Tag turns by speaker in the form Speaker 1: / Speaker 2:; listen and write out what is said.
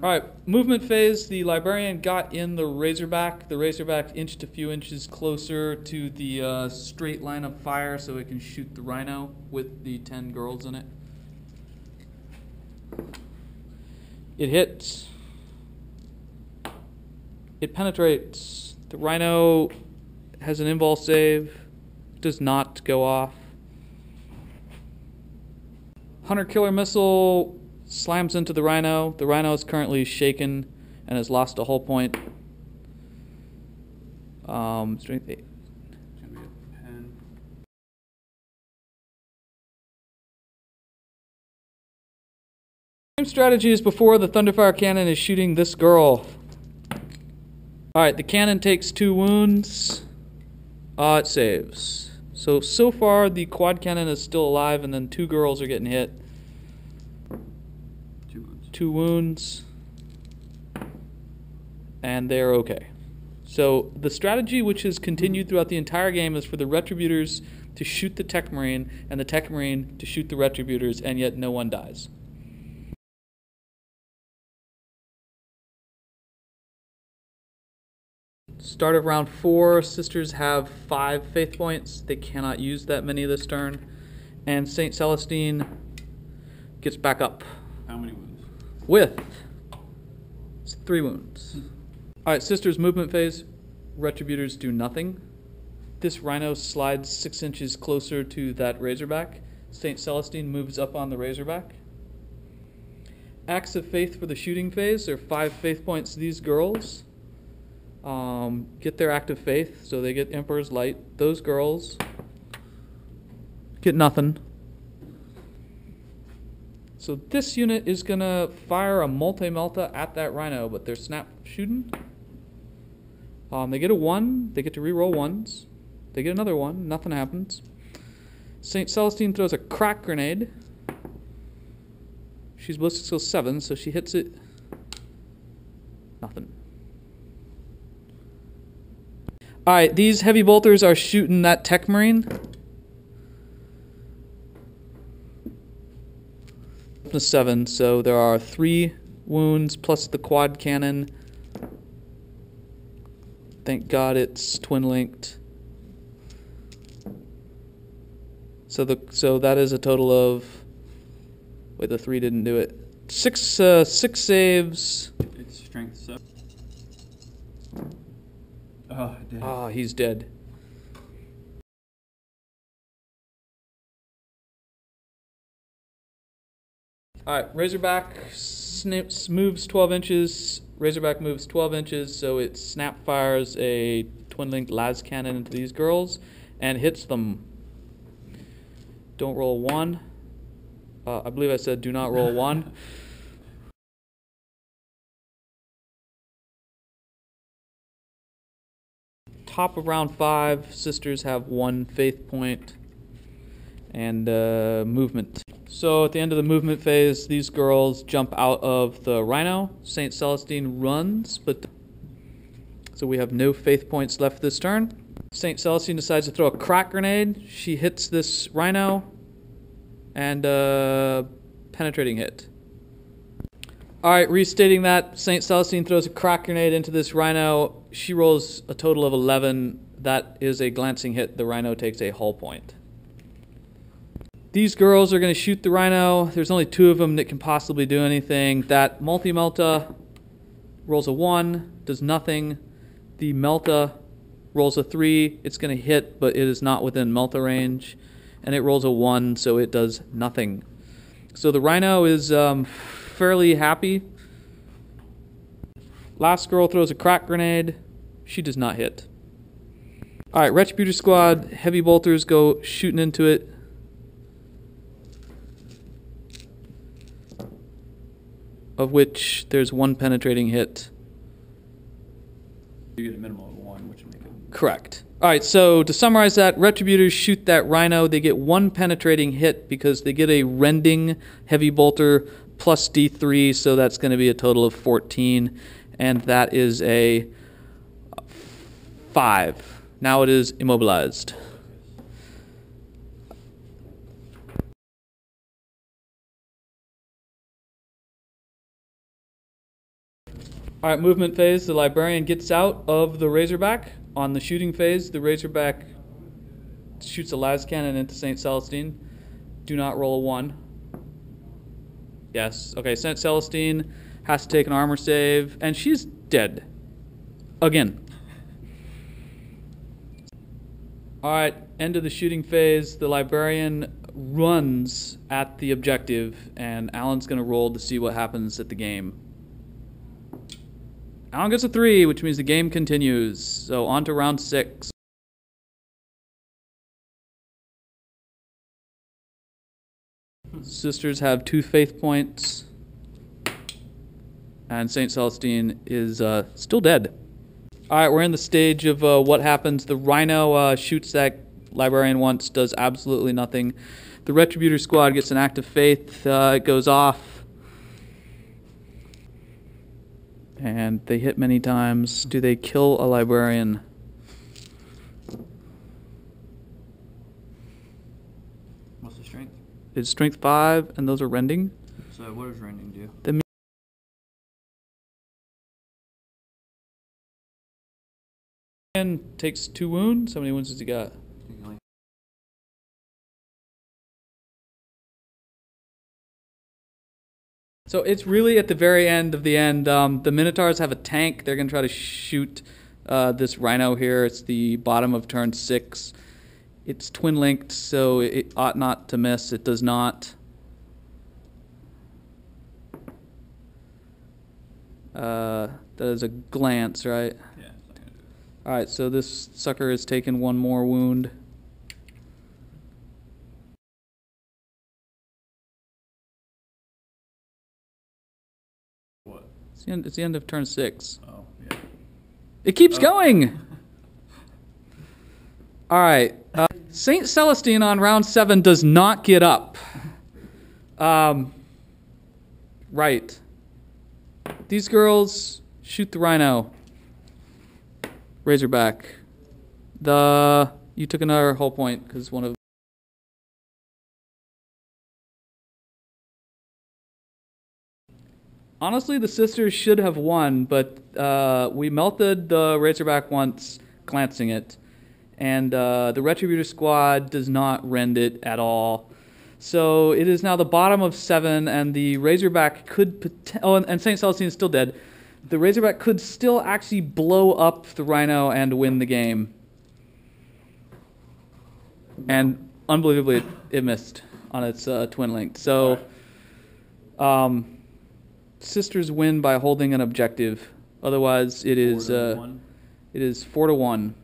Speaker 1: Alright, movement phase. The librarian got in the Razorback. The Razorback inched a few inches closer to the straight line of fire so it can shoot the Rhino with the 10 girls in it. It hits. It penetrates. The Rhino has an invul save. Does not go off. Hunter Killer Missile slams into the Rhino. The Rhino is currently shaken and has lost a hull point. Strength 8. Same strategy as before. The Thunderfire Cannon is shooting this girl. Alright, the cannon takes 2 wounds. It saves. So far the quad cannon is still alive and then 2 girls are getting hit. 2 wounds. And they're okay. So the strategy which has continued throughout the entire game is for the Retributors to shoot the Tech Marine and the Tech Marine to shoot the Retributors, and yet no one dies. Start of round 4, Sisters have 5 faith points. They cannot use that many this turn. And St. Celestine gets back up.
Speaker 2: How many wounds?
Speaker 1: With 3 wounds. Alright, Sisters movement phase. Retributors do nothing. This Rhino slides 6 inches closer to that Razorback. St. Celestine moves up on the Razorback. Acts of Faith for the shooting phase. There are 5 faith points. These girls get their act of faith, so they get Emperor's Light. Those girls get nothing. So this unit is gonna fire a multi-melta at that Rhino, but they're snap shooting. They get a 1, they get to reroll 1s. They get another 1, nothing happens. St. Celestine throws a crack grenade. She's ballistic skill 7, so she hits it. Nothing. Alright, these heavy bolters are shooting that Tech Marine. Plus 7, so there are 3 wounds plus the quad cannon. Thank God it's twin linked. So that is a total of, wait, the 3 didn't do it. 6 saves.
Speaker 2: It's strength 7. Oh, dead.
Speaker 1: Ah, he's dead. Alright, Razorback moves 12 inches. Razorback moves 12 inches, so it snap fires a twin-linked las cannon into these girls and hits them. Don't roll 1. I believe I said do not roll 1. Top of round 5, Sisters have 1 faith point and movement. So at the end of the movement phase, these girls jump out of the Rhino. St. Celestine runs, but so we have no faith points left this turn. St. Celestine decides to throw a crack grenade. She hits this Rhino and penetrating hit. Alright, restating that, St. Celestine throws a crack grenade into this Rhino. She rolls a total of 11. That is a glancing hit. The Rhino takes a hull point. These girls are going to shoot the Rhino. There's only 2 of them that can possibly do anything. That multi-melta rolls a 1, does nothing. The melta rolls a 3. It's going to hit, but it is not within melta range. And it rolls a 1, so it does nothing. So the Rhino is fairly happy. Last girl throws a crack grenade. She does not hit. Alright, Retributor Squad, heavy bolters go shooting into it. Of which there's 1 penetrating hit.
Speaker 2: You get a minimum of 1, which would make it...
Speaker 1: Correct. Alright, so to summarize that, Retributors shoot that Rhino. They get 1 penetrating hit because they get a rending heavy bolter plus D3, so that's going to be a total of 14. And that is a 5. Now it is immobilized. All right, movement phase. The librarian gets out of the Razorback. On the shooting phase, the Razorback shoots a las cannon into St. Celestine. Do not roll a 1. Yes. Okay, St. Celestine has to take an armor save, and she's dead. Again. All right, end of the shooting phase. The librarian runs at the objective, and Alan's going to roll to see what happens at the game. Alan gets a 3, which means the game continues. So on to round 6. Sisters have 2 faith points, and St. Celestine is still dead. All right, we're in the stage of what happens. The Rhino shoots that librarian once, does absolutely nothing. The Retributor squad gets an act of faith. It goes off, and they hit many times. Do they kill a librarian?
Speaker 2: What's the strength?
Speaker 1: It's strength 5, and those are rending.
Speaker 2: So what does rending do?
Speaker 1: The man takes 2 wounds. How many wounds has he got? So it's really at the very end of the end. The Minotaurs have a tank. They're going to try to shoot this Rhino here. It's the bottom of turn 6. It's twin-linked, so it ought not to miss. It does not. That is a glance, right?
Speaker 2: Yeah.
Speaker 1: All right, so this sucker has taken 1 more wound.
Speaker 2: What?
Speaker 1: It's the end of turn 6.
Speaker 2: Oh, yeah.
Speaker 1: It keeps going! All right. St. Celestine on round 7 does not get up. Right. These girls shoot the Rhino. Razorback. You took another whole point because one of. Honestly, the sisters should have won, but we melted the Razorback once, glancing it. And the Retributor squad does not rend it at all. So it is now the bottom of 7, and the Razorback could... and St. Celestine is still dead. The Razorback could still actually blow up the Rhino and win the game. And unbelievably, it missed on its twin link. So sisters win by holding an objective. Otherwise, it is 4 to 1.